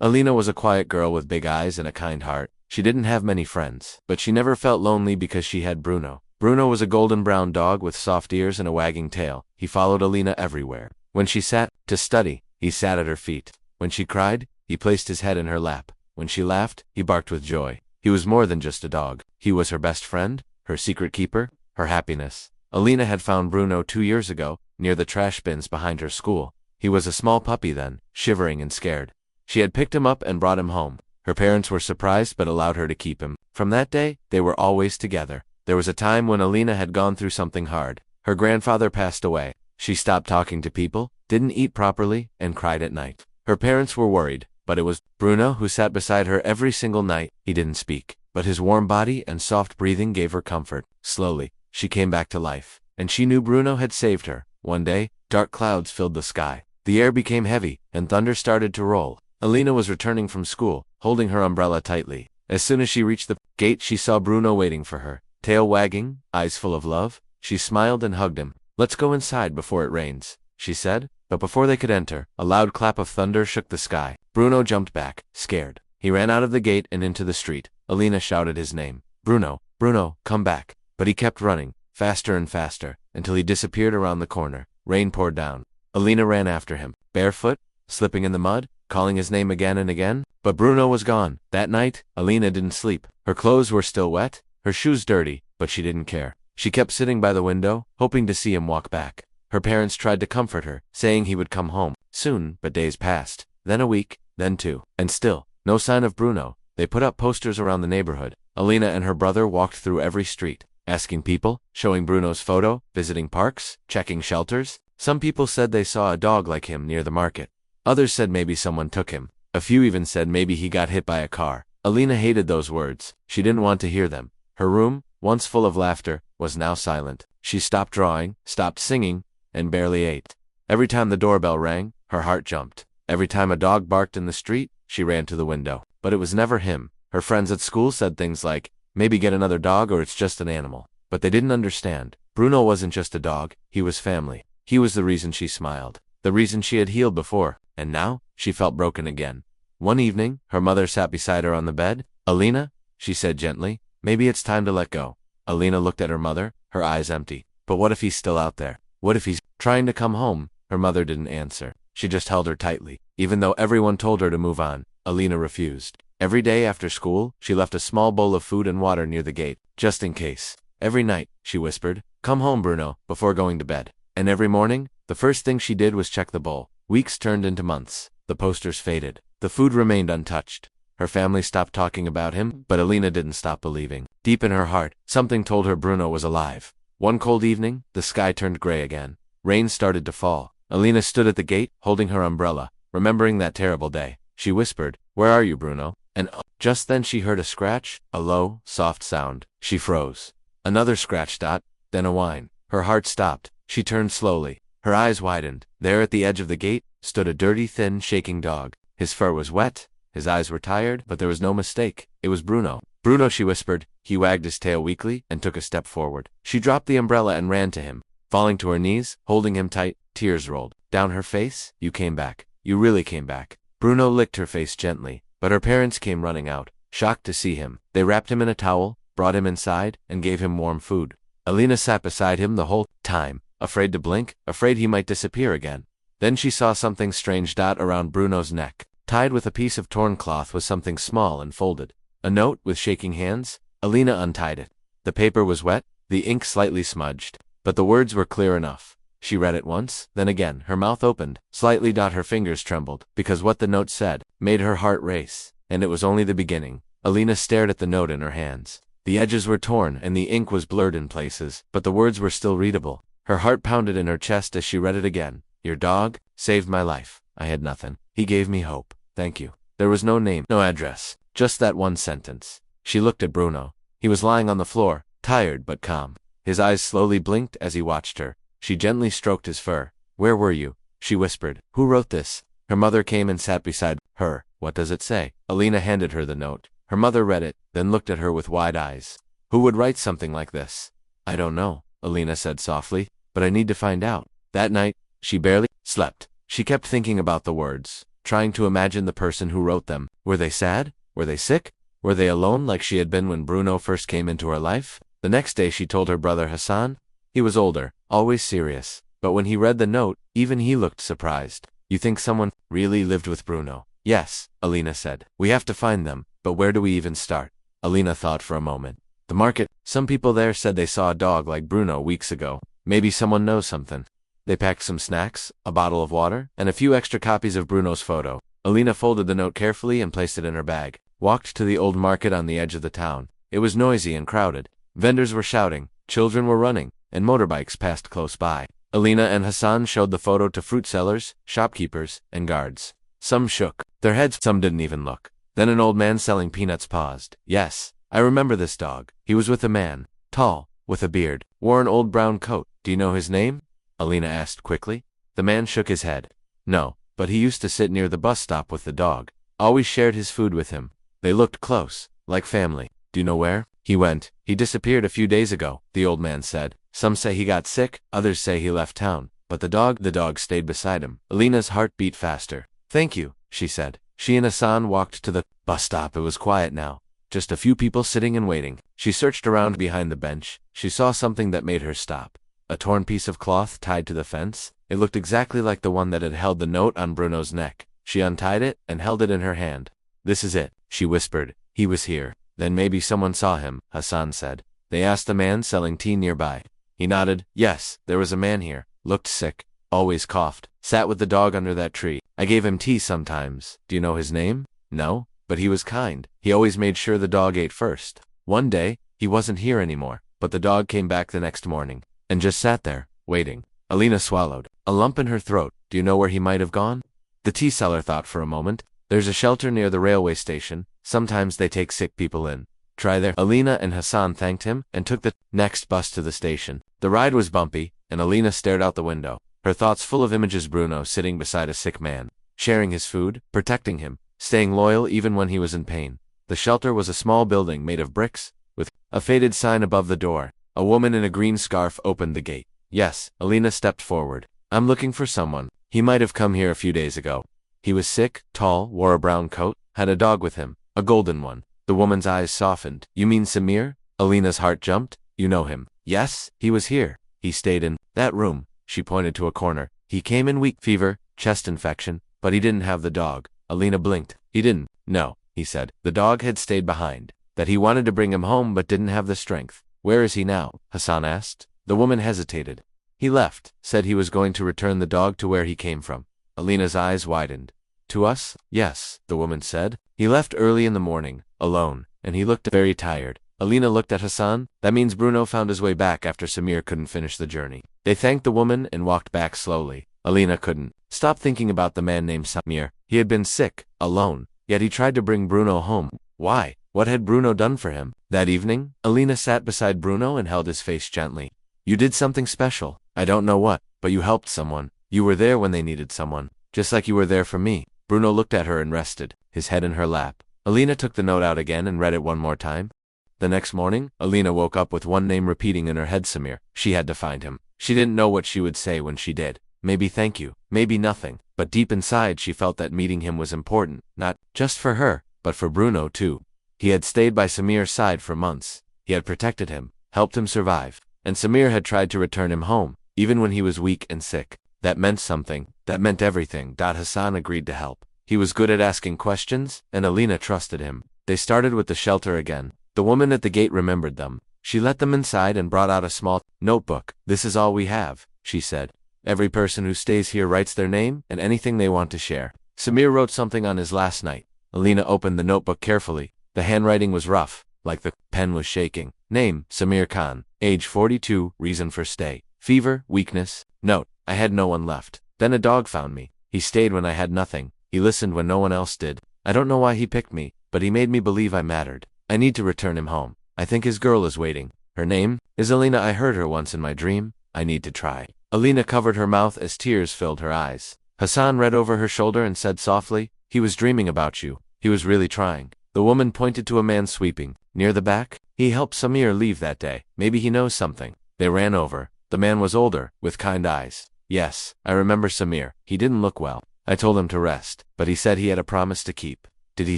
Alina was a quiet girl with big eyes and a kind heart. She didn't have many friends, but she never felt lonely because she had Bruno. Bruno was a golden brown dog with soft ears and a wagging tail. He followed Alina everywhere. When she sat to study, he sat at her feet. When she cried, he placed his head in her lap. When she laughed, he barked with joy. He was more than just a dog. He was her best friend, her secret keeper, her happiness. Alina had found Bruno 2 years ago, near the trash bins behind her school. He was a small puppy then, shivering and scared. She had picked him up and brought him home. Her parents were surprised but allowed her to keep him. From that day, they were always together. There was a time when Alina had gone through something hard. Her grandfather passed away. She stopped talking to people, didn't eat properly, and cried at night. Her parents were worried, but it was Bruno who sat beside her every single night. He didn't speak, but his warm body and soft breathing gave her comfort. Slowly, she came back to life, and she knew Bruno had saved her. One day, dark clouds filled the sky. The air became heavy, and thunder started to roll. Alina was returning from school, holding her umbrella tightly. As soon as she reached the gate, she saw Bruno waiting for her. Tail wagging, eyes full of love, she smiled and hugged him. "Let's go inside before it rains," she said. But before they could enter, a loud clap of thunder shook the sky. Bruno jumped back, scared. He ran out of the gate and into the street. Alina shouted his name. "Bruno, Bruno, come back." But he kept running, faster and faster, until he disappeared around the corner. Rain poured down. Alina ran after him, barefoot, slipping in the mud, calling his name again and again. But Bruno was gone. That night, Alina didn't sleep. Her clothes were still wet, her shoes dirty, but she didn't care. She kept sitting by the window, hoping to see him walk back. Her parents tried to comfort her, saying he would come home soon, but days passed. Then a week, then 2, and still, no sign of Bruno. They put up posters around the neighborhood. Alina and her brother walked through every street, asking people, showing Bruno's photo, visiting parks, checking shelters. Some people said they saw a dog like him near the market. Others said maybe someone took him. A few even said maybe he got hit by a car. Alina hated those words. She didn't want to hear them. Her room, once full of laughter, was now silent. She stopped drawing, stopped singing, and barely ate. Every time the doorbell rang, her heart jumped. Every time a dog barked in the street, she ran to the window. But it was never him. Her friends at school said things like, "Maybe get another dog or it's just an animal." But they didn't understand. Bruno wasn't just a dog, he was family. He was the reason she smiled, the reason she had healed before, and now, she felt broken again. One evening, her mother sat beside her on the bed. "Alina," she said gently, "maybe it's time to let go." Alina looked at her mother, her eyes empty. But what if he's still out there? What if he's trying to come home? Her mother didn't answer. She just held her tightly. Even though everyone told her to move on, Alina refused. Every day after school, she left a small bowl of food and water near the gate, just in case. Every night, she whispered, "Come home, Bruno," before going to bed. And every morning, the first thing she did was check the bowl. Weeks turned into months. The posters faded. The food remained untouched. Her family stopped talking about him, but Alina didn't stop believing. Deep in her heart, something told her Bruno was alive. One cold evening, the sky turned gray again. Rain started to fall. Alina stood at the gate, holding her umbrella, remembering that terrible day. She whispered, "Where are you, Bruno?" And just then she heard a scratch, a low, soft sound. She froze. Another scratch, then a whine. Her heart stopped. She turned slowly. Her eyes widened. There at the edge of the gate stood a dirty, thin, shaking dog. His fur was wet. His eyes were tired, but there was no mistake. It was Bruno. "Bruno," she whispered. He wagged his tail weakly and took a step forward. She dropped the umbrella and ran to him. Falling to her knees, holding him tight, tears rolled down her face. "You came back. You really came back." Bruno licked her face gently, but her parents came running out, shocked to see him. They wrapped him in a towel, brought him inside, and gave him warm food. Alina sat beside him the whole time, afraid to blink, afraid he might disappear again. Then she saw something strange around Bruno's neck. Tied with a piece of torn cloth was something small and folded. A note with shaking hands. Alina untied it. The paper was wet, the ink slightly smudged, but the words were clear enough. She read it once, then again. Her mouth opened, slightly. Her fingers trembled, because what the note said made her heart race, and it was only the beginning. Alina stared at the note in her hands. The edges were torn, and the ink was blurred in places, but the words were still readable. Her heart pounded in her chest as she read it again. "Your dog saved my life. I had nothing. He gave me hope. Thank you." There was no name, no address, just that one sentence. She looked at Bruno. He was lying on the floor, tired but calm. His eyes slowly blinked as he watched her. She gently stroked his fur. "Where were you?" she whispered. "Who wrote this?" Her mother came and sat beside her. "What does it say?" Alina handed her the note. Her mother read it, then looked at her with wide eyes. "Who would write something like this?" "I don't know," Alina said softly, "but I need to find out." That night, she barely slept. She kept thinking about the words. trying to imagine the person who wrote them. Were they sad? Were they sick? Were they alone like she had been when Bruno first came into her life? The next day she told her brother Hassan. He was older, always serious, but when he read the note, even he looked surprised. You think someone really lived with Bruno? Yes, Alina said. We have to find them, but where do we even start? Alina thought for a moment. The market. Some people there said they saw a dog like Bruno weeks ago. Maybe someone knows something. They packed some snacks, a bottle of water, and a few extra copies of Bruno's photo. Alina folded the note carefully and placed it in her bag. Walked to the old market on the edge of the town. It was noisy and crowded. Vendors were shouting, children were running, and motorbikes passed close by. Alina and Hassan showed the photo to fruit sellers, shopkeepers, and guards. Some shook their heads, some didn't even look. Then an old man selling peanuts paused. Yes, I remember this dog. He was with a man, tall, with a beard, wore an old brown coat. Do you know his name? Alina asked quickly. The man shook his head. No, but he used to sit near the bus stop with the dog. Always shared his food with him. They looked close, like family. Do you know where he went? He disappeared a few days ago, the old man said. Some say he got sick, others say he left town. But the dog stayed beside him. Alina's heart beat faster. Thank you, she said. She and Hassan walked to the bus stop. It was quiet now. Just a few people sitting and waiting. She searched around behind the bench. She saw something that made her stop. A torn piece of cloth tied to the fence. It looked exactly like the one that had held the note on Bruno's neck. She untied it and held it in her hand. This is it, she whispered. He was here. Then maybe someone saw him, Hassan said. They asked the man selling tea nearby. He nodded. Yes, there was a man here. Looked sick. Always coughed. Sat with the dog under that tree. I gave him tea sometimes. Do you know his name? No, but he was kind. He always made sure the dog ate first. One day, he wasn't here anymore, but the dog came back the next morning and just sat there, waiting. Alina swallowed. A lump in her throat. Do you know where he might have gone? The tea seller thought for a moment. There's a shelter near the railway station. Sometimes they take sick people in. Try there. Alina and Hassan thanked him and took the next bus to the station. The ride was bumpy, and Alina stared out the window, her thoughts full of images. Bruno sitting beside a sick man, sharing his food, protecting him, staying loyal even when he was in pain. The shelter was a small building made of bricks, with a faded sign above the door. A woman in a green scarf opened the gate. Yes, Alina stepped forward. I'm looking for someone. He might have come here a few days ago. He was sick, tall, wore a brown coat, had a dog with him, a golden one. The woman's eyes softened. You mean Samir? Alina's heart jumped. You know him? Yes, he was here. He stayed in that room. She pointed to a corner. He came in weak fever, chest infection, but he didn't have the dog. Alina blinked. He didn't. No, he said. The dog had stayed behind. That he wanted to bring him home but didn't have the strength. Where is he now? Hassan asked. The woman hesitated. He left, said he was going to return the dog to where he came from. Alina's eyes widened. To us? Yes, the woman said. He left early in the morning, alone, and he looked very tired. Alina looked at Hassan. That means Bruno found his way back after Samir couldn't finish the journey. They thanked the woman and walked back slowly. Alina couldn't stop thinking about the man named Samir. He had been sick, alone, yet he tried to bring Bruno home. Why? What had Bruno done for him? That evening, Alina sat beside Bruno and held his face gently. You did something special. I don't know what, but you helped someone. You were there when they needed someone, just like you were there for me. Bruno looked at her and rested, his head in her lap. Alina took the note out again and read it one more time. The next morning, Alina woke up with one name repeating in her head, Samir. She had to find him. She didn't know what she would say when she did. Maybe thank you, maybe nothing. But deep inside she felt that meeting him was important, not just for her, but for Bruno too. He had stayed by Samir's side for months. He had protected him, helped him survive. And Samir had tried to return him home, even when he was weak and sick. That meant something. That meant everything. Hassan agreed to help. He was good at asking questions, and Alina trusted him. They started with the shelter again. The woman at the gate remembered them. She let them inside and brought out a small notebook. This is all we have, she said. Every person who stays here writes their name and anything they want to share. Samir wrote something on his last night. Alina opened the notebook carefully. The handwriting was rough, like the pen was shaking. Name, Samir Khan. Age 42, reason for stay. Fever, weakness. Note, I had no one left. Then a dog found me. He stayed when I had nothing. He listened when no one else did. I don't know why he picked me, but he made me believe I mattered. I need to return him home. I think his girl is waiting. Her name is Alina. I heard her once in my dream. I need to try. Alina covered her mouth as tears filled her eyes. Hassan read over her shoulder and said softly, he was dreaming about you. He was really trying. The woman pointed to a man sweeping near the back. He helped Samir leave that day. Maybe he knows something. They ran over. The man was older, with kind eyes. Yes, I remember Samir. He didn't look well. I told him to rest, but he said he had a promise to keep. Did he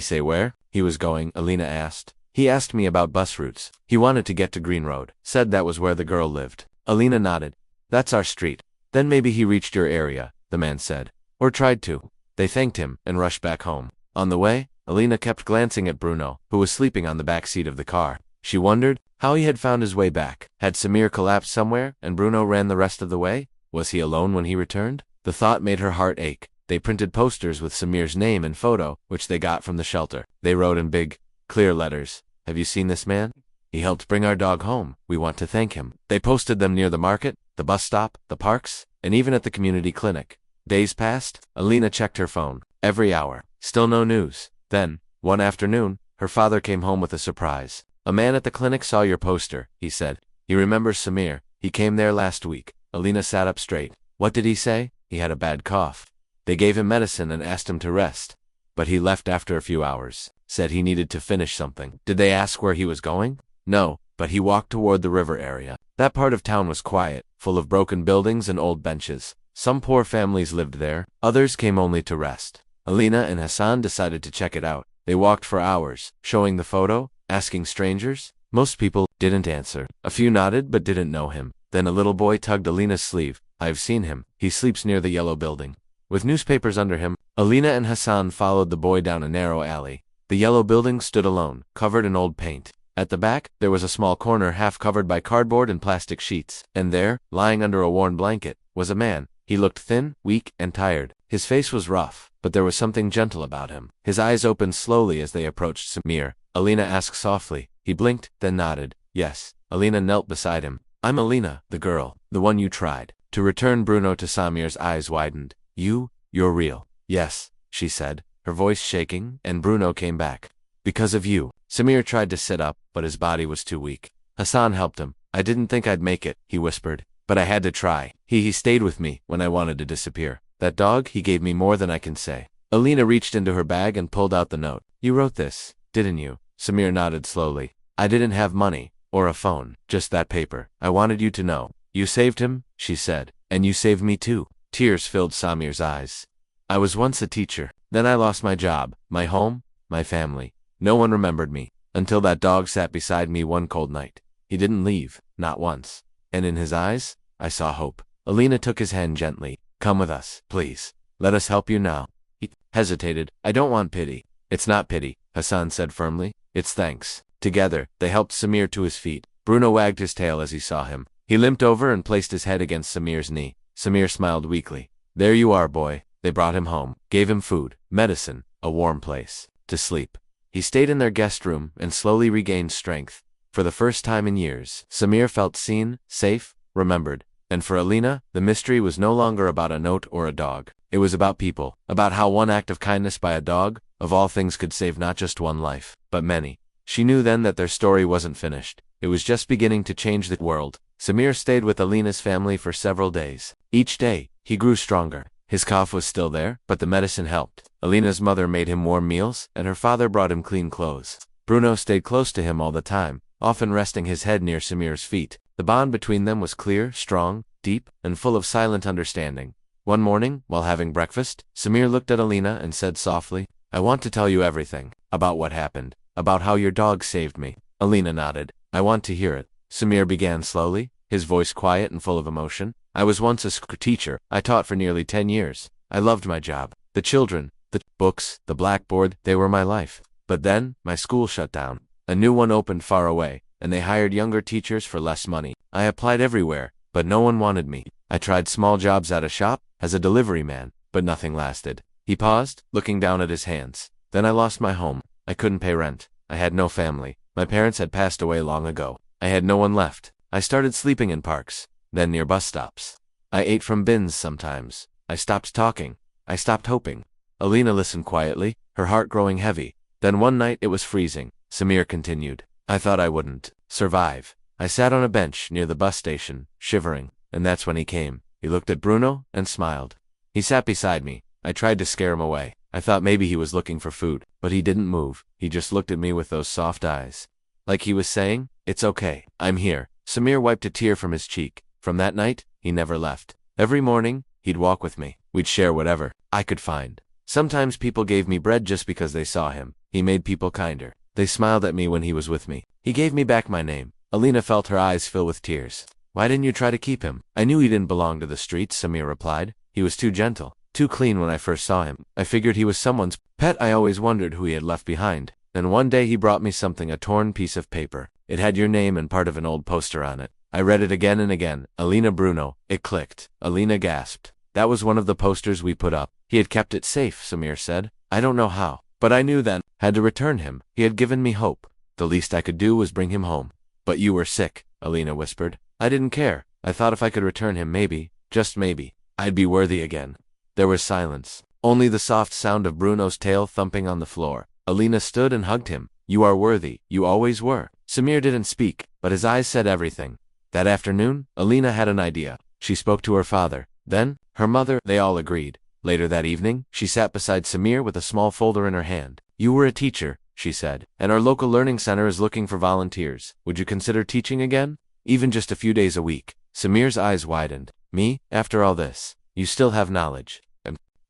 say where he was going? Alina asked. He asked me about bus routes. He wanted to get to Green Road, said that was where the girl lived. Alina nodded. That's our street. Then maybe he reached your area, the man said. Or tried to. They thanked him and rushed back home. On the way, Alina kept glancing at Bruno, who was sleeping on the back seat of the car. She wondered how he had found his way back. Had Samir collapsed somewhere and Bruno ran the rest of the way? Was he alone when he returned? The thought made her heart ache. They printed posters with Samir's name and photo, which they got from the shelter. They wrote in big, clear letters, "Have you seen this man? He helped bring our dog home. We want to thank him." They posted them near the market, the bus stop, the parks, and even at the community clinic. Days passed. Alina checked her phone every hour. Still no news. Then, one afternoon, her father came home with a surprise. "A man at the clinic saw your poster," he said. "He remembers Samir. He came there last week." Alina sat up straight. "What did he say?" "He had a bad cough. They gave him medicine and asked him to rest. But he left after a few hours. Said he needed to finish something." "Did they ask where he was going?" "No, but he walked toward the river area. That part of town was quiet, full of broken buildings and old benches. Some poor families lived there. Others came only to rest." Alina and Hassan decided to check it out. They walked for hours, showing the photo, asking strangers. Most people didn't answer. A few nodded but didn't know him. Then a little boy tugged Alina's sleeve. "I've seen him. He sleeps near the yellow building." With newspapers under him, Alina and Hassan followed the boy down a narrow alley. The yellow building stood alone, covered in old paint. At the back, there was a small corner half covered by cardboard and plastic sheets. And there, lying under a worn blanket, was a man. He looked thin, weak, and tired. His face was rough, but there was something gentle about him. His eyes opened slowly as they approached Samir. Alina asked softly. He blinked, then nodded. "Yes." Alina knelt beside him. "I'm Alina, the girl, the one you tried to return." Bruno to Samir's eyes widened. You're real." "Yes," she said, her voice shaking, and Bruno came back. "Because of you." Samir tried to sit up, but his body was too weak. Hassan helped him. "I didn't think I'd make it," he whispered. "But I had to try. He stayed with me when I wanted to disappear. That dog, he gave me more than I can say." Alina reached into her bag and pulled out the note. "You wrote this, didn't you?" Samir nodded slowly. "I didn't have money, or a phone, just that paper. I wanted you to know. You saved him," she said, "and you saved me too." Tears filled Samir's eyes. "I was once a teacher. Then I lost my job, my home, my family. No one remembered me, until that dog sat beside me one cold night. He didn't leave, not once. And in his eyes, I saw hope." Alina took his hand gently. "Come with us, please. Let us help you now." He hesitated. "I don't want pity." "It's not pity," Hassan said firmly. "It's thanks." Together, they helped Samir to his feet. Bruno wagged his tail as he saw him. He limped over and placed his head against Samir's knee. Samir smiled weakly. "There you are, boy." They brought him home, gave him food, medicine, a warm place to sleep. He stayed in their guest room and slowly regained strength. For the first time in years, Samir felt seen, safe, remembered. And for Alina, the mystery was no longer about a note or a dog. It was about people, about how one act of kindness by a dog, of all things, could save not just one life, but many. She knew then that their story wasn't finished. It was just beginning to change the world. Samir stayed with Alina's family for several days. Each day, he grew stronger. His cough was still there, but the medicine helped. Alina's mother made him warm meals, and her father brought him clean clothes. Bruno stayed close to him all the time, often resting his head near Samir's feet. The bond between them was clear, strong, deep, and full of silent understanding. One morning, while having breakfast, Samir looked at Alina and said softly, "I want to tell you everything, about what happened, about how your dog saved me." Alina nodded. "I want to hear it." Samir began slowly, his voice quiet and full of emotion. "I was once a school teacher. I taught for nearly 10 years. I loved my job. The children, the books, the blackboard, they were my life. But then, my school shut down. A new one opened far away, and they hired younger teachers for less money. I applied everywhere, but no one wanted me. I tried small jobs at a shop, as a delivery man, but nothing lasted." He paused, looking down at his hands. "Then I lost my home. I couldn't pay rent. I had no family. My parents had passed away long ago. I had no one left. I started sleeping in parks, then near bus stops. I ate from bins sometimes. I stopped talking. I stopped hoping." Alina listened quietly, her heart growing heavy. "Then one night it was freezing," Samir continued. "I thought I wouldn't survive. I sat on a bench near the bus station, shivering, and that's when he came." He looked at Bruno and smiled. "He sat beside me. I tried to scare him away. I thought maybe he was looking for food, but he didn't move. He just looked at me with those soft eyes. Like he was saying, 'It's okay. I'm here.'" Samir wiped a tear from his cheek. From that night, he never left. Every morning, He'd walk with me. We'd share whatever I could find. Sometimes people gave me bread just because they saw him. He made people kinder. They smiled at me when he was with me. He gave me back my name. Alina felt her eyes fill with tears. Why didn't you try to keep him? I knew he didn't belong to the streets, Samir replied. He was too gentle, too clean when I first saw him. I figured he was someone's pet. I always wondered who he had left behind. Then one day he brought me something, a torn piece of paper. It had your name and part of an old poster on it. I read it again and again. Alina Bruno. It clicked. Alina gasped. That was one of the posters we put up. He had kept it safe, Samir said. I don't know how, but I knew then. Had to return him. He had given me hope. The least I could do was bring him home. But you were sick, Alina whispered. I didn't care. I thought if I could return him, maybe, just maybe, I'd be worthy again. There was silence. Only the soft sound of Bruno's tail thumping on the floor. Alina stood and hugged him. You are worthy. You always were. Samir didn't speak, but his eyes said everything. That afternoon, Alina had an idea. She spoke to her father. Then, her mother. They all agreed. Later that evening, she sat beside Samir with a small folder in her hand. You were a teacher, she said, and our local learning center is looking for volunteers. Would you consider teaching again? Even just a few days a week. Samir's eyes widened. Me? After all this, you still have knowledge.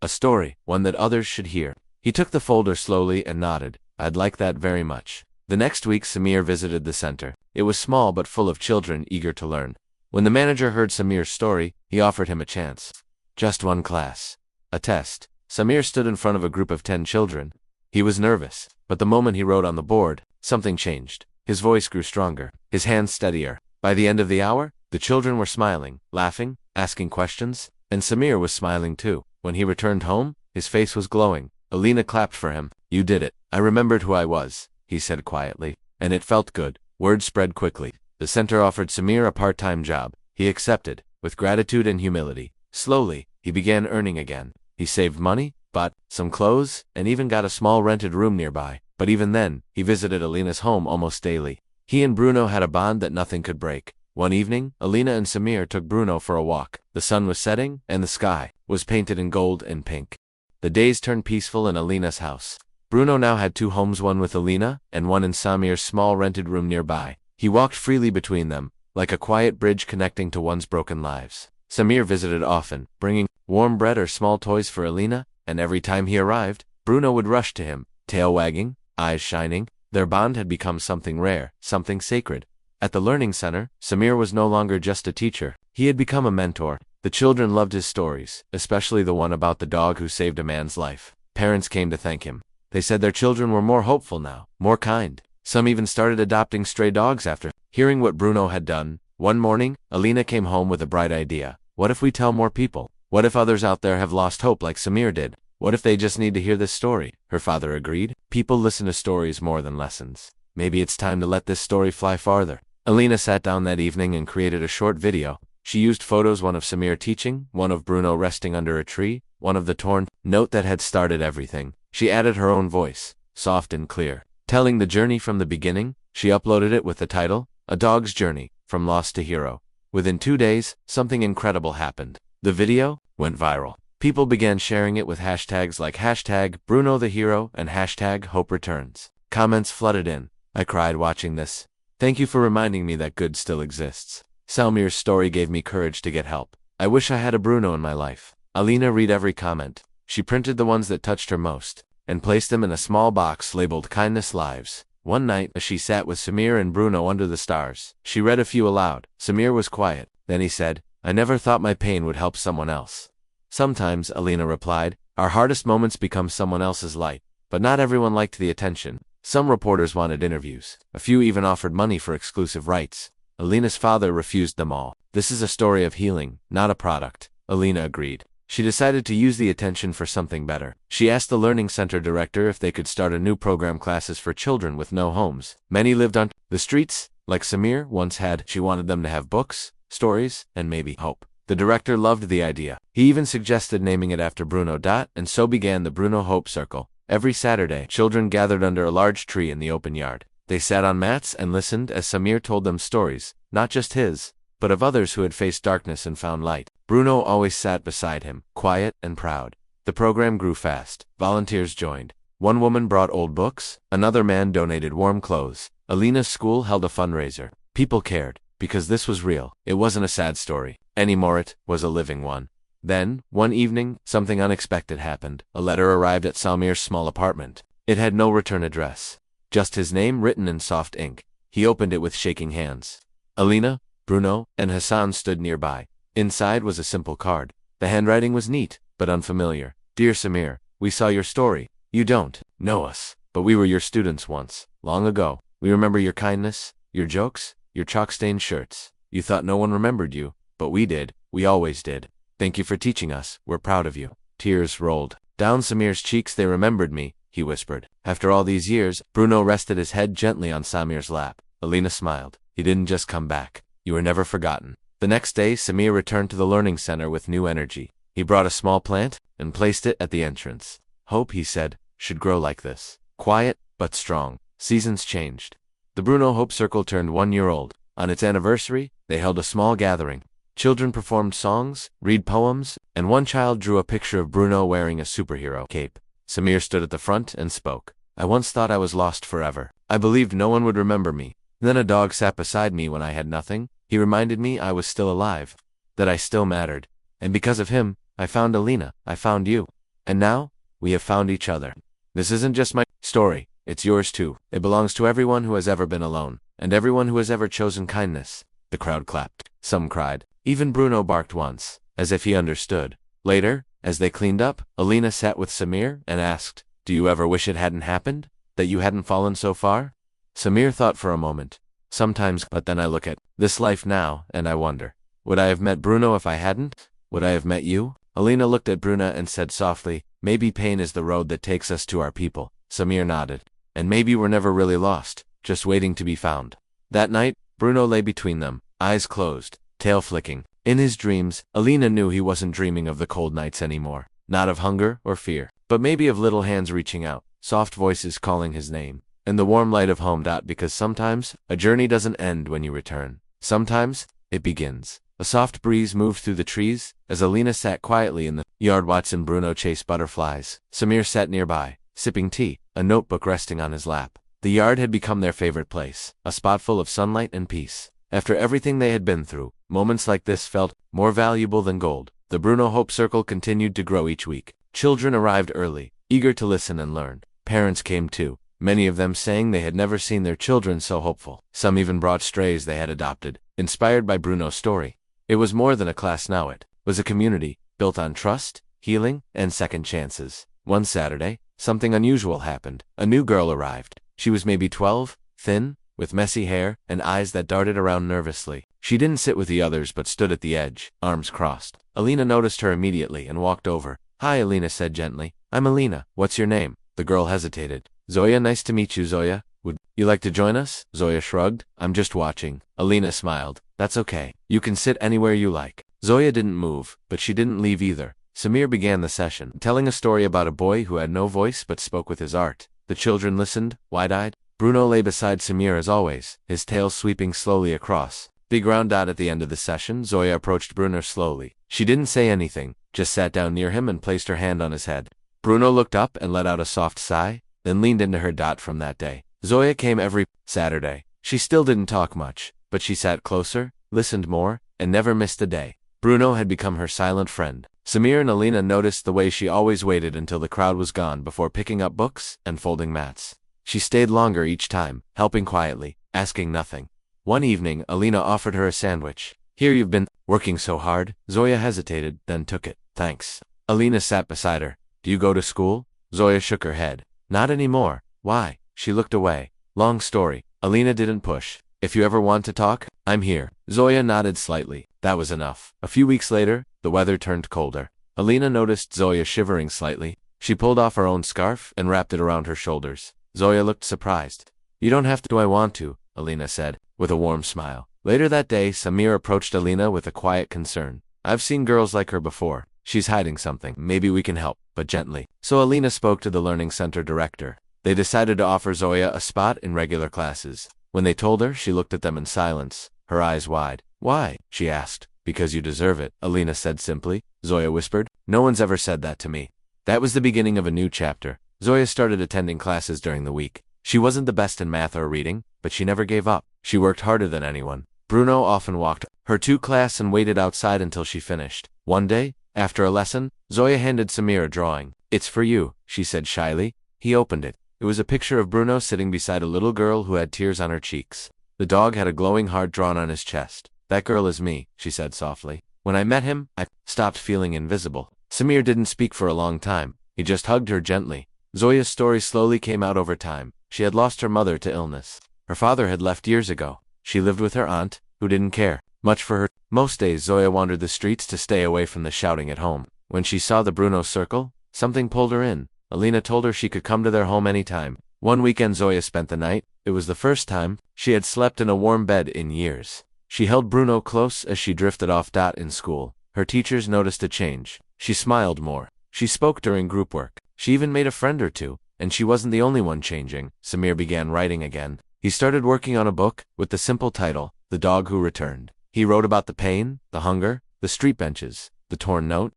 A story, one that others should hear. He took the folder slowly and nodded. I'd like that very much. The next week, Samir visited the center. It was small but full of children eager to learn. When the manager heard Samir's story, he offered him a chance. Just one class. A test. Samir stood in front of a group of 10 children. He was nervous, but the moment he wrote on the board, something changed. His voice grew stronger, his hands steadier. By the end of the hour, the children were smiling, laughing, asking questions, and Samir was smiling too. When he returned home, his face was glowing. Alina clapped for him. You did it. I remembered who I was, he said quietly, and it felt good. Word spread quickly. The center offered Samir a part-time job. He accepted, with gratitude and humility. Slowly, he began earning again. He saved money, bought some clothes, and even got a small rented room nearby. But even then, he visited Alina's home almost daily. He and Bruno had a bond that nothing could break. One evening, Alina and Samir took Bruno for a walk. The sun was setting, and the sky was painted in gold and pink. The days turned peaceful in Alina's house. Bruno now had 2 homes, one with Alina, and one in Samir's small rented room nearby. He walked freely between them, like a quiet bridge connecting to one's broken lives. Samir visited often, bringing warm bread or small toys for Alina, and every time he arrived, Bruno would rush to him, tail wagging, eyes shining. Their bond had become something rare, something sacred. At the learning center, Samir was no longer just a teacher. He had become a mentor. The children loved his stories, especially the one about the dog who saved a man's life. Parents came to thank him. They said their children were more hopeful now, more kind. Some even started adopting stray dogs after hearing what Bruno had done. One morning, Alina came home with a bright idea. What if we tell more people? What if others out there have lost hope like Samir did? What if they just need to hear this story? Her father agreed. People listen to stories more than lessons. Maybe it's time to let this story fly farther. Alina sat down that evening and created a short video. She used photos, one of Samir teaching, one of Bruno resting under a tree, one of the torn note that had started everything. She added her own voice, soft and clear, telling the journey from the beginning. She uploaded it with the title, A Dog's Journey, From Lost to Hero. Within 2 days, something incredible happened. The video went viral. People began sharing it with hashtags like #BrunoTheHero and #HopeReturns. Comments flooded in. I cried watching this. Thank you for reminding me that good still exists. Samir's story gave me courage to get help. I wish I had a Bruno in my life. Alina read every comment. She printed the ones that touched her most, and placed them in a small box labeled Kindness Lives. One night, as she sat with Samir and Bruno under the stars, she read a few aloud. Samir was quiet. Then he said, I never thought my pain would help someone else. Sometimes, Alina replied, our hardest moments become someone else's light. But not everyone liked the attention. Some reporters wanted interviews. A few even offered money for exclusive rights. Alina's father refused them all. This is a story of healing, not a product. Alina agreed. She decided to use the attention for something better. She asked the learning center director if they could start a new program, classes for children with no homes. Many lived on the streets, like Samir once had. She wanted them to have books, stories, and maybe hope. The director loved the idea. He even suggested naming it after Bruno. And so began the Bruno Hope Circle. Every Saturday, children gathered under a large tree in the open yard. They sat on mats and listened as Samir told them stories, not just his, but of others who had faced darkness and found light. Bruno always sat beside him, quiet and proud. The program grew fast. Volunteers joined. One woman brought old books, another man donated warm clothes. Alina's school held a fundraiser. People cared, because this was real. It wasn't a sad story anymore, it was a living one. Then, one evening, something unexpected happened. A letter arrived at Samir's small apartment. It had no return address, just his name written in soft ink. He opened it with shaking hands. Alina, Bruno, and Hassan stood nearby. Inside was a simple card. The handwriting was neat, but unfamiliar. Dear Samir, we saw your story. You don't know us, but we were your students once, long ago. We remember your kindness, your jokes, your chalk-stained shirts. You thought no one remembered you, but we did. We always did. Thank you for teaching us. We're proud of you. Tears rolled down Samir's cheeks. They remembered me, he whispered. After all these years, Bruno rested his head gently on Samir's lap. Alina smiled. He didn't just come back. You were never forgotten. The next day, Samir returned to the learning center with new energy. He brought a small plant and placed it at the entrance. Hope, he said, should grow like this. Quiet, but strong. Seasons changed. The Bruno Hope Circle turned 1 year old. On its anniversary, they held a small gathering. Children performed songs, read poems, and one child drew a picture of Bruno wearing a superhero cape. Samir stood at the front and spoke. I once thought I was lost forever. I believed no one would remember me. Then a dog sat beside me when I had nothing. He reminded me I was still alive, that I still mattered. And because of him, I found Alina, I found you. And now, we have found each other. This isn't just my story, it's yours too. It belongs to everyone who has ever been alone, and everyone who has ever chosen kindness. The crowd clapped. Some cried. Even Bruno barked once, as if he understood. Later, as they cleaned up, Alina sat with Samir and asked, Do you ever wish it hadn't happened? That you hadn't fallen so far? Samir thought for a moment. Sometimes, but then I look at this life now, and I wonder, would I have met Bruno if I hadn't? Would I have met you? Alina looked at Bruno and said softly, Maybe pain is the road that takes us to our people. Samir nodded. And maybe we're never really lost, just waiting to be found. That night, Bruno lay between them, eyes closed, tail flicking. In his dreams, Alina knew he wasn't dreaming of the cold nights anymore. Not of hunger or fear, but maybe of little hands reaching out, soft voices calling his name, and the warm light of home. Because sometimes, a journey doesn't end when you return. Sometimes, it begins. A soft breeze moved through the trees, as Alina sat quietly in the yard watching Bruno chase butterflies. Samir sat nearby, sipping tea, a notebook resting on his lap. The yard had become their favorite place, a spot full of sunlight and peace. After everything they had been through, moments like this felt more valuable than gold. The Bruno Hope Circle continued to grow each week. Children arrived early, eager to listen and learn. Parents came too, many of them saying they had never seen their children so hopeful. Some even brought strays they had adopted, inspired by Bruno's story. It was more than a class now, it was a community, built on trust, healing, and second chances. One Saturday, something unusual happened. A new girl arrived. She was maybe 12, thin, with messy hair and eyes that darted around nervously. She didn't sit with the others but stood at the edge, arms crossed. Alina noticed her immediately and walked over. Hi, Alina said gently. I'm Alina. What's your name? The girl hesitated. Zoya, nice to meet you, Zoya. Would you like to join us? Zoya shrugged. I'm just watching. Alina smiled. That's okay. You can sit anywhere you like. Zoya didn't move, but she didn't leave either. Samir began the session, telling a story about a boy who had no voice but spoke with his art. The children listened, wide-eyed. Bruno lay beside Samir as always, his tail sweeping slowly across. Big round dot at the end of the session, Zoya approached Bruno slowly. She didn't say anything, just sat down near him and placed her hand on his head. Bruno looked up and let out a soft sigh, then leaned into her. From that day, Zoya came every Saturday. She still didn't talk much, but she sat closer, listened more, and never missed a day. Bruno had become her silent friend. Samir and Alina noticed the way she always waited until the crowd was gone before picking up books and folding mats. She stayed longer each time, helping quietly, asking nothing. One evening, Alina offered her a sandwich. Here you've been working so hard. Zoya hesitated, then took it. Thanks. Alina sat beside her. Do you go to school? Zoya shook her head. Not anymore. Why? She looked away. Long story. Alina didn't push. If you ever want to talk, I'm here. Zoya nodded slightly. That was enough. A few weeks later, the weather turned colder. Alina noticed Zoya shivering slightly. She pulled off her own scarf and wrapped it around her shoulders. Zoya looked surprised. You don't have to. Do I want to? Alina said, with a warm smile. Later that day, Samir approached Alina with a quiet concern. I've seen girls like her before. She's hiding something. Maybe we can help, but gently. So Alina spoke to the Learning Center director. They decided to offer Zoya a spot in regular classes. When they told her, she looked at them in silence, her eyes wide. Why? She asked. Because you deserve it, Alina said simply. Zoya whispered. No one's ever said that to me. That was the beginning of a new chapter. Zoya started attending classes during the week. She wasn't the best in math or reading, but she never gave up. She worked harder than anyone. Bruno often walked her to class and waited outside until she finished. One day, After a lesson, Zoya handed Samir a drawing. "It's for you," she said shyly. He opened it. It was a picture of Bruno sitting beside a little girl who had tears on her cheeks. The dog had a glowing heart drawn on his chest. "That girl is me," she said softly. "When I met him, I stopped feeling invisible." Samir didn't speak for a long time. He just hugged her gently. Zoya's story slowly came out over time. She had lost her mother to illness. Her father had left years ago. She lived with her aunt, who didn't care much for her. Most days Zoya wandered the streets to stay away from the shouting at home. When she saw the Bruno circle, something pulled her in. Alina told her she could come to their home anytime. One weekend Zoya spent the night. It was the first time she had slept in a warm bed in years. She held Bruno close as she drifted off. In school, her teachers noticed a change. She smiled more. She spoke during group work. She even made a friend or two. And she wasn't the only one changing. Samir began writing again. He started working on a book with the simple title, The Dog Who Returned. He wrote about the pain, the hunger, the street benches, the torn note.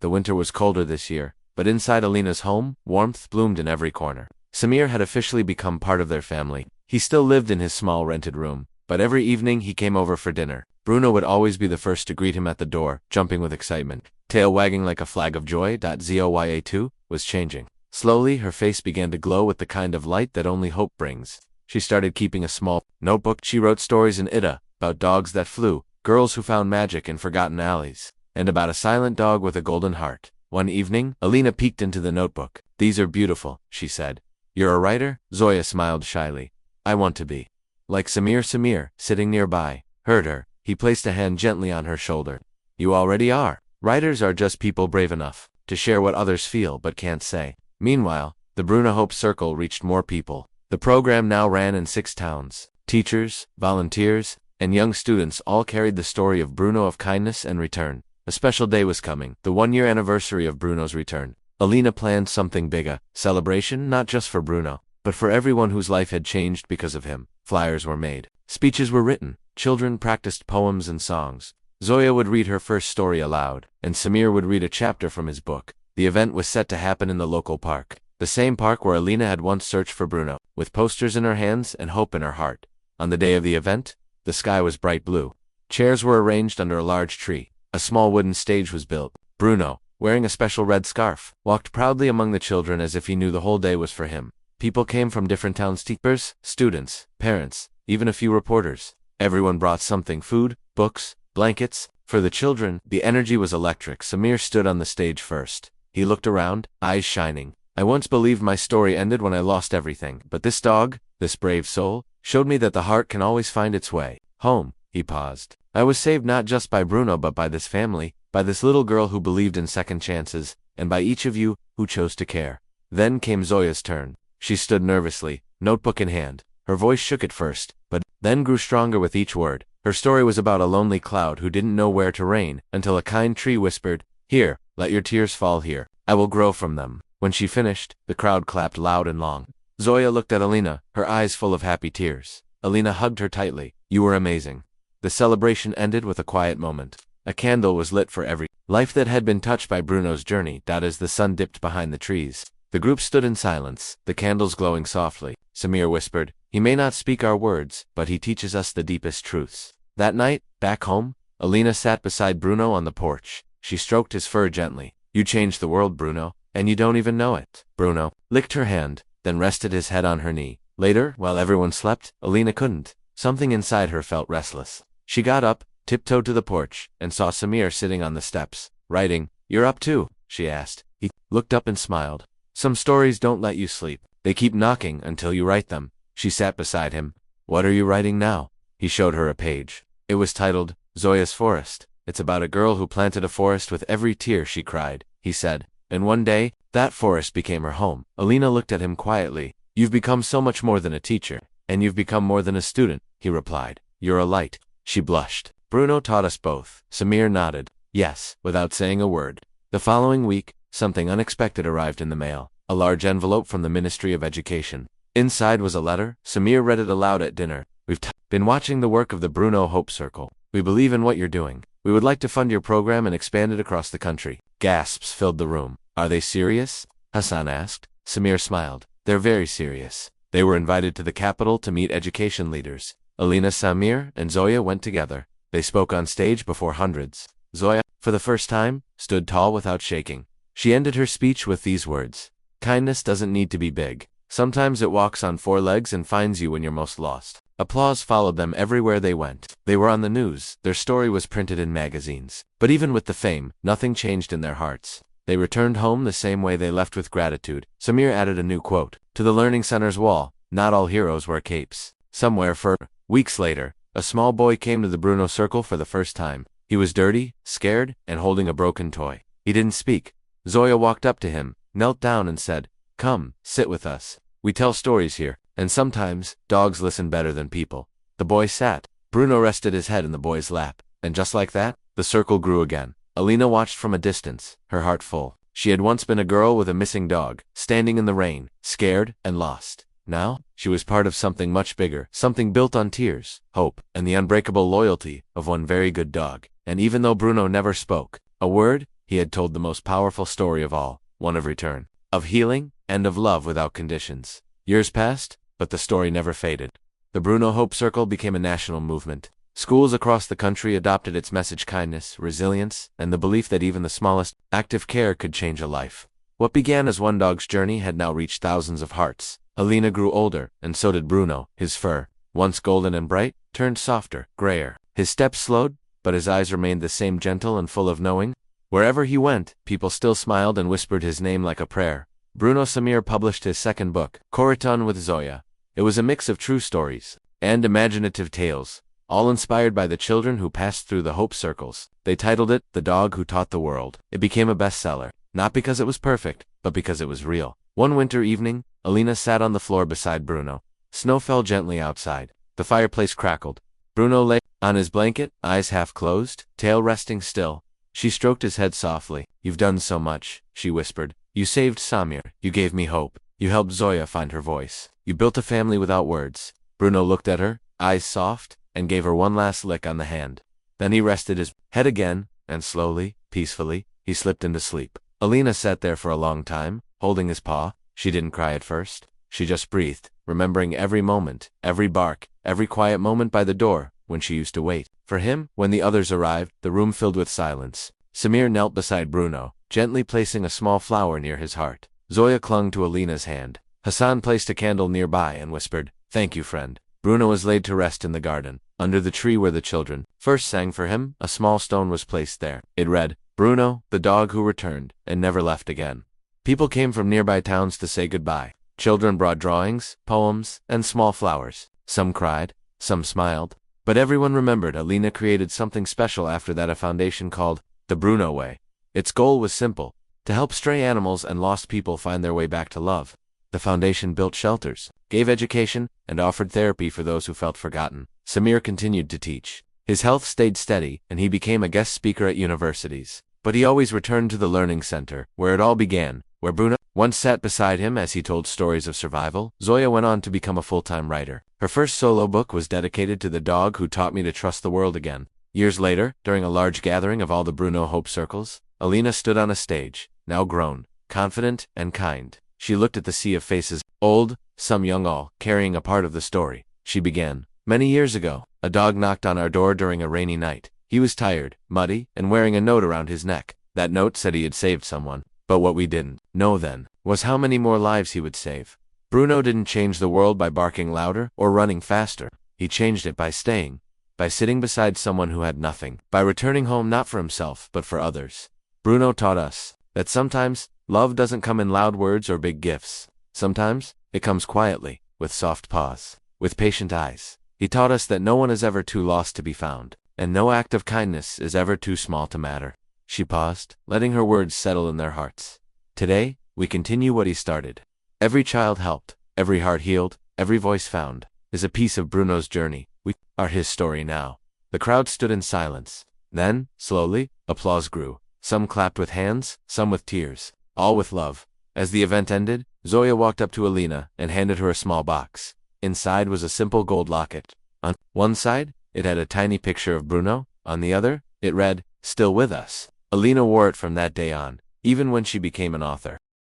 The winter was colder this year, but inside Alina's home, warmth bloomed in every corner. Samir had officially become part of their family. He still lived in his small rented room, but every evening he came over for dinner. Bruno would always be the first to greet him at the door, jumping with excitement, tail wagging like a flag of joy. Zoya too was changing. Slowly, her face began to glow with the kind of light that only hope brings. She started keeping a small notebook. She wrote stories in Ida, about dogs that flew, girls who found magic in forgotten alleys, and about a silent dog with a golden heart. One evening, Alina peeked into the notebook. "These are beautiful," she said. "You're a writer?" Zoya smiled shyly. "I want to be." Like Samir. Samir, sitting nearby, heard her. He placed a hand gently on her shoulder. "You already are. Writers are just people brave enough to share what others feel but can't say." Meanwhile, the Bruno Hope Circle reached more people. The program now ran in 6 towns. Teachers, volunteers, and young students all carried the story of Bruno of kindness and return. A special day was coming, the 1-year anniversary of Bruno's return. Alina planned something big, a celebration not just for Bruno, but for everyone whose life had changed because of him. Flyers were made. Speeches were written. Children practiced poems and songs. Zoya would read her first story aloud, and Samir would read a chapter from his book. The event was set to happen in the local park, the same park where Alina had once searched for Bruno, with posters in her hands and hope in her heart. On the day of the event, the sky was bright blue. Chairs were arranged under a large tree. A small wooden stage was built. Bruno, wearing a special red scarf, walked proudly among the children as if he knew the whole day was for him. People came from different towns: teachers, students, parents, even a few reporters. Everyone brought something: food, books, blankets. For the children, the energy was electric. Samir stood on the stage first. He looked around, eyes shining. "I once believed my story ended when I lost everything, but this dog, this brave soul, showed me that the heart can always find its way home." He paused. "I was saved not just by Bruno but by this family, by this little girl who believed in second chances, and by each of you who chose to care." Then came Zoya's turn. She stood nervously, notebook in hand. Her voice shook at first, but then grew stronger with each word. Her story was about a lonely cloud who didn't know where to rain, until a kind tree whispered, "Here, let your tears fall here. I will grow from them." When she finished, the crowd clapped loud and long. Zoya looked at Alina, her eyes full of happy tears. Alina hugged her tightly. "You were amazing." The celebration ended with a quiet moment. A candle was lit for every life that had been touched by Bruno's journey. As the sun dipped behind the trees, the group stood in silence, the candles glowing softly. Samir whispered, "He may not speak our words, but he teaches us the deepest truths." That night, back home, Alina sat beside Bruno on the porch. She stroked his fur gently. "You changed the world, Bruno, and you don't even know it." Bruno licked her hand, then rested his head on her knee. Later, while everyone slept, Alina couldn't. Something inside her felt restless. She got up, tiptoed to the porch, and saw Samir sitting on the steps, writing. "You're up too?" she asked. He looked up and smiled. "Some stories don't let you sleep. They keep knocking until you write them." She sat beside him. "What are you writing now?" He showed her a page. It was titled, Zoya's Forest. "It's about a girl who planted a forest with every tear she cried," he said. "And one day, that forest became her home." Alina looked at him quietly. "You've become so much more than a teacher, and you've become more than a student," he replied. "You're a light." She blushed. "Bruno taught us both." Samir nodded. "Yes," without saying a word. The following week, something unexpected arrived in the mail. A large envelope from the Ministry of Education. Inside was a letter. Samir read it aloud at dinner. "We've been watching the work of the Bruno Hope Circle. We believe in what you're doing. We would like to fund your program and expand it across the country." Gasps filled the room. "Are they serious?" Hassan asked. Samir smiled. "They're very serious." They were invited to the capital to meet education leaders. Alina, Samir, and Zoya went together. They spoke on stage before hundreds. Zoya, for the first time, stood tall without shaking. She ended her speech with these words: "Kindness doesn't need to be big. Sometimes it walks on four legs and finds you when you're most lost." Applause followed them everywhere they went. They were on the news, their story was printed in magazines. But even with the fame, nothing changed in their hearts. They returned home the same way they left, with gratitude. Samir added a new quote to the learning center's wall: "Not all heroes wear capes." Somewhere for weeks later, a small boy came to the Bruno circle for the first time. He was dirty, scared, and holding a broken toy. He didn't speak. Zoya walked up to him, knelt down and said, "Come, sit with us. We tell stories here, and sometimes dogs listen better than people." The boy sat. Bruno rested his head in the boy's lap, and just like that, the circle grew again. Alina watched from a distance, her heart full. She had once been a girl with a missing dog, standing in the rain, scared and lost. Now, she was part of something much bigger, something built on tears, hope, and the unbreakable loyalty of one very good dog. And even though Bruno never spoke a word, he had told the most powerful story of all, one of return, of healing, and of love without conditions. Years passed, but the story never faded. The Bruno Hope Circle became a national movement. Schools across the country adopted its message: kindness, resilience, and the belief that even the smallest act of care could change a life. What began as one dog's journey had now reached thousands of hearts. Alina grew older, and so did Bruno. His fur, once golden and bright, turned softer, grayer. His steps slowed, but his eyes remained the same, gentle and full of knowing. Wherever he went, people still smiled and whispered his name like a prayer. Bruno Samir published his second book, Coraton with Zoya. It was a mix of true stories and imaginative tales, all inspired by the children who passed through the Hope Circles. They titled it The Dog Who Taught the World. It became a bestseller, not because it was perfect, but because it was real. One winter evening, Alina sat on the floor beside Bruno. Snow fell gently outside. The fireplace crackled. Bruno lay on his blanket, eyes half closed, tail resting still. She stroked his head softly. "You've done so much," she whispered. "You saved Samir. You gave me hope. You helped Zoya find her voice. You built a family without words." Bruno looked at her, eyes soft, and gave her one last lick on the hand. Then he rested his head again, and slowly, peacefully, he slipped into sleep. Alina sat there for a long time, holding his paw. She didn't cry at first. She just breathed, remembering every moment, every bark, every quiet moment by the door, when she used to wait for him. When the others arrived, the room filled with silence. Samir knelt beside Bruno, gently placing a small flower near his heart. Zoya clung to Alina's hand. Hassan placed a candle nearby and whispered, "Thank you, friend." Bruno was laid to rest in the garden, under the tree where the children first sang for him. A small stone was placed there. It read, "Bruno, the dog who returned and never left again." People came from nearby towns to say goodbye. Children brought drawings, poems, and small flowers. Some cried, some smiled, but everyone remembered Alina created something special after that, a foundation called the Bruno Way. Its goal was simple: to help stray animals and lost people find their way back to love. The foundation built shelters, gave education, and offered therapy for those who felt forgotten. Samir continued to teach. His health stayed steady, and he became a guest speaker at universities. But he always returned to the learning center, where it all began, where Bruno once sat beside him as he told stories of survival. Zoya went on to become a full-time writer. Her first solo book was dedicated to the dog who taught me to trust the world again. Years later, during a large gathering of all the Bruno Hope Circles, Alina stood on a stage, now grown, confident, and kind. She looked at the sea of faces, old, some young, all carrying a part of the story. She began, "Many years ago, a dog knocked on our door during a rainy night. He was tired, muddy, and wearing a note around his neck. That note said he had saved someone. But what we didn't know then was how many more lives he would save." Bruno didn't change the world by barking louder or running faster. He changed it by staying, by sitting beside someone who had nothing, by returning home not for himself but for others. Bruno taught us that sometimes love doesn't come in loud words or big gifts. Sometimes it comes quietly, with soft paws, with patient eyes. He taught us that no one is ever too lost to be found, and no act of kindness is ever too small to matter. She paused, letting her words settle in their hearts. Today, we continue what he started. Every child helped, every heart healed, every voice found, is a piece of Bruno's journey. We are his story now. The crowd stood in silence. Then, slowly, applause grew. Some clapped with hands, some with tears, all with love. As the event ended, Zoya walked up to Alina and handed her a small box. Inside was a simple gold locket. On one side, it had a tiny picture of Bruno. On the other, it read, "Still with us." Alina wore it from that day on, even when she became an author.